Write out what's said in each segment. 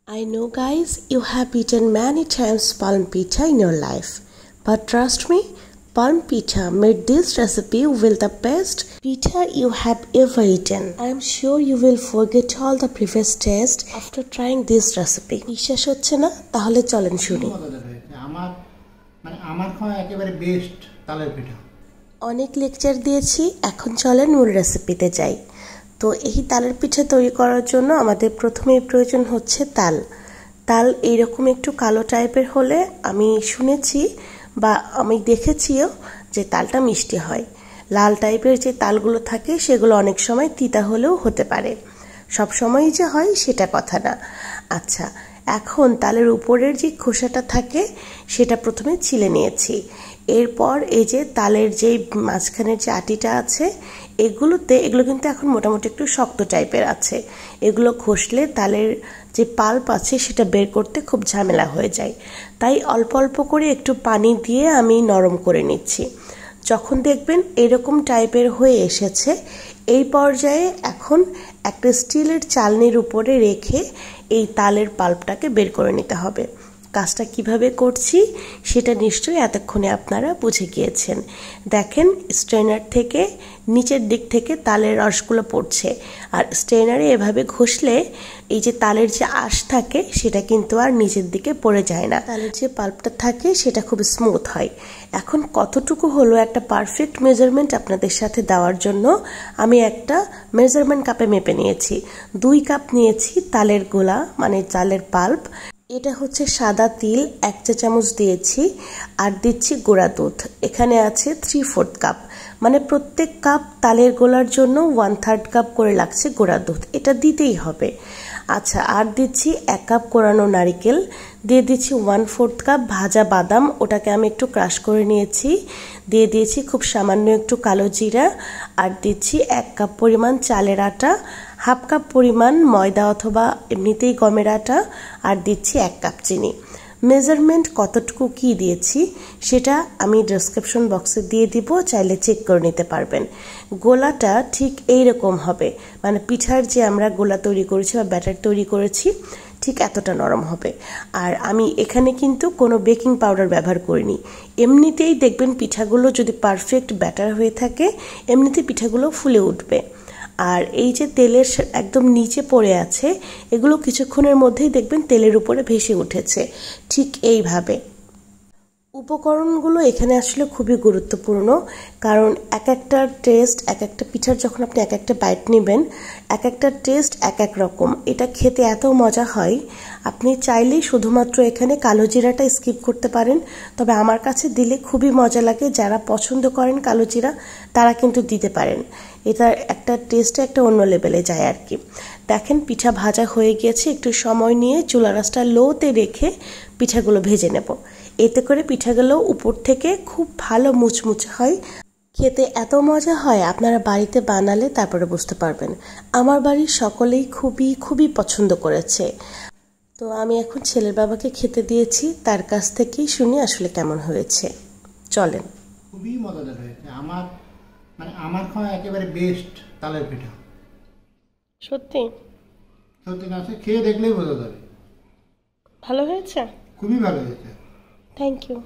I know, guys, you have eaten many times palm pita in your life, but trust me, palm pita made this recipe with the best pita you have ever eaten. I am sure you will forget all the previous taste after trying this recipe. বিশ্বাস হচ্ছে না? তাহলে চলেন শুনি। আমার খাওয়া একেবারে best তালের পিঠা। অনেক লেকচার দিয়েছি, এখন চলেন মূল রেসিপিতে যাই। তো এই তালের পিঠা তৈরি করার জন্য আমাদের প্রথমেই প্রয়োজন হচ্ছে তাল। তাল এইরকম একটু কালো টাইপের হলে আমি শুনেছি বা আমি দেখেছিও যে তালটা মিষ্টি হয়। লাল টাইপের যে তালগুলো থাকে সেগুলো অনেক সময় তিতা হলেও হতে পারে, সব সময়ই যে হয় সেটা কথা না। আচ্ছা, এখন তালের উপরের যে খোসাটা থাকে সেটা প্রথমে ছিলে নিয়েছি। এরপর এই যে তালের যে মাঝখানের যে আটিটা আছে এগুলো কিন্তু এখন মোটামুটি একটু শক্ত টাইপের আছে। এগুলো ঘষলে তালের যে পাল্প আছে সেটা বের করতে খুব ঝামেলা হয়ে যায়, তাই অল্প অল্প করে একটু পানি দিয়ে আমি নরম করে নিচ্ছি। যখন দেখবেন এরকম টাইপের হয়ে এসেছে, এই পর্যায়ে এখন একটা স্টিলের চালনির উপরে রেখে এই তালের পাল্পটাকে বের করে নিতে হবে। কাজটা কিভাবে করছি সেটা নিশ্চয়ই এতক্ষণে আপনারা বুঝে গিয়েছেন। দেখেন, স্ট্রেনার থেকে নিচের দিক থেকে তালের রসগুলো পড়ছে, আর স্ট্রেনারে এভাবে ঘষলে এই যে তালের যে আঁশ থাকে সেটা কিন্তু আর নিচের দিকে পড়ে যায় না। তালের যে পাল্পটা থাকে সেটা খুব স্মুথ হয়। এখন কতটুকু হলো একটা পারফেক্ট মেজারমেন্ট আপনাদের সাথে দেওয়ার জন্য আমি একটা মেজারমেন্ট কাপে মেপে নিয়েছি। 2 কাপ নিয়েছি তালের গোলা, মানে তালের পাল্প। এটা হচ্ছে সাদা তিল 1 চা চামচ দিয়েছি, আর দিচ্ছি গুঁড়া দুধ। এখানে আছে 3/4 কাপ, মানে প্রত্যেক কাপ তালের গোলার জন্য 1/3 কাপ করে লাগছে গুঁড়া দুধ, এটা দিতেই হবে। আচ্ছা, আর দিচ্ছি 1 কাপ কোরানো নারিকেল, দিয়ে দিচ্ছি 1/4 কাপ ভাজা বাদাম, ওটাকে আমি একটু ক্রাশ করে নিয়েছি, দিয়ে দিয়েছি খুব সামান্য একটু কালো জিরা, আর দিচ্ছি 1 কাপ পরিমাণ চালের আটা, 1/2 কাপ পরিমাণ ময়দা অথবা এমনিতেই গমের আটা, আর দিচ্ছি 1 কাপ চিনি। মেজারমেন্ট কতটুকু কি দিয়েছি সেটা আমি ডেসক্রিপশন বক্সে দিয়ে দিব, চাইলে চেক করে নিতে পারবেন। গোলাটা ঠিক এইরকম হবে, মানে পিঠার যে আমরা গোলা তৈরি করেছি বা ব্যাটার তৈরি করেছি ঠিক এতটা নরম হবে। আর আমি এখানে কিন্তু কোনো বেকিং পাউডার ব্যবহার করিনি। এমনিতেই দেখবেন পিঠাগুলো যদি পারফেক্ট ব্যাটার হয়ে থাকে এমনিতে পিঠাগুলো ফুলে উঠবে। আর এই যে তেলের একদম নিচে পড়ে আছে এগুলো কিছুক্ষণের মধ্যেই দেখবেন তেলের উপরে ভেসে উঠেছে, ঠিক এইভাবে। উপকরণগুলো এখানে আসলে খুবই গুরুত্বপূর্ণ, কারণ এক একটা টেস্ট, এক একটা পিঠার যখন আপনি এক একটা বাইট নেবেন এক একটা টেস্ট এক এক রকম। এটা খেতে এত মজা হয়, আপনি চাইলেই শুধুমাত্র এখানে কালো জিরাটা স্কিপ করতে পারেন, তবে আমার কাছে দিলে খুবই মজা লাগে। যারা পছন্দ করেন কালো জিরা তারা কিন্তু দিতে পারেন, এটার একটা টেস্টে একটা অন্য লেভেলে যায় আর কি। দেখেন, পিঠা ভাজা হয়ে গিয়েছে। একটু সময় নিয়ে চুলা রাসটা লোতে রেখে পিঠাগুলো ভেজে নেব, এতে করে পিঠাগুলো উপর থেকে খুব ভালো মুচমুচে হয়, খেতে এত মজা হয় আপনারা বাড়িতে বানালে তারপরে বুঝতে পারবেন। আমার বাড়ির সকলেই খুবই খুবই পছন্দ করেছে। তো আমি এখন ছেলের বাবাকে খেতে দিয়েছি, তার কাছ থেকেই শুনি আসলে কেমন হয়েছে। চলেন। খুবই মজাদার হয়েছে। আমার খাওয়া একেবারে বেস্ট তালের পিঠা। সত্যি সত্যি না, খেয়ে দেখলেই বোঝা যাবে। ভালো হয়েছে? খুবই ভালো হয়েছে। Thank you.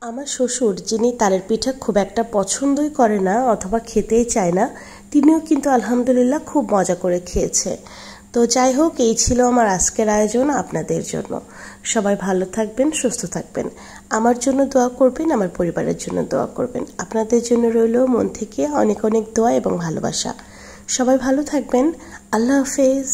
আমার শ্বশুর, যিনি তালের পিঠা খুব একটা পছন্দই করে না অথবা খেতেই চায় না, তিনিও কিন্তু আলহামদুলিল্লাহ খুব মজা করে খেয়েছে। তো যাই হোক, এই ছিল আমার আজকের আয়োজন আপনাদের জন্য। সবাই ভালো থাকবেন, সুস্থ থাকবেন, আমার জন্য দোয়া করবেন, আমার পরিবারের জন্য দোয়া করবেন। আপনাদের জন্য রইল মন থেকে অনেক অনেক দোয়া এবং ভালোবাসা। সবাই ভালো থাকবেন। আল্লাহ হাফেজ।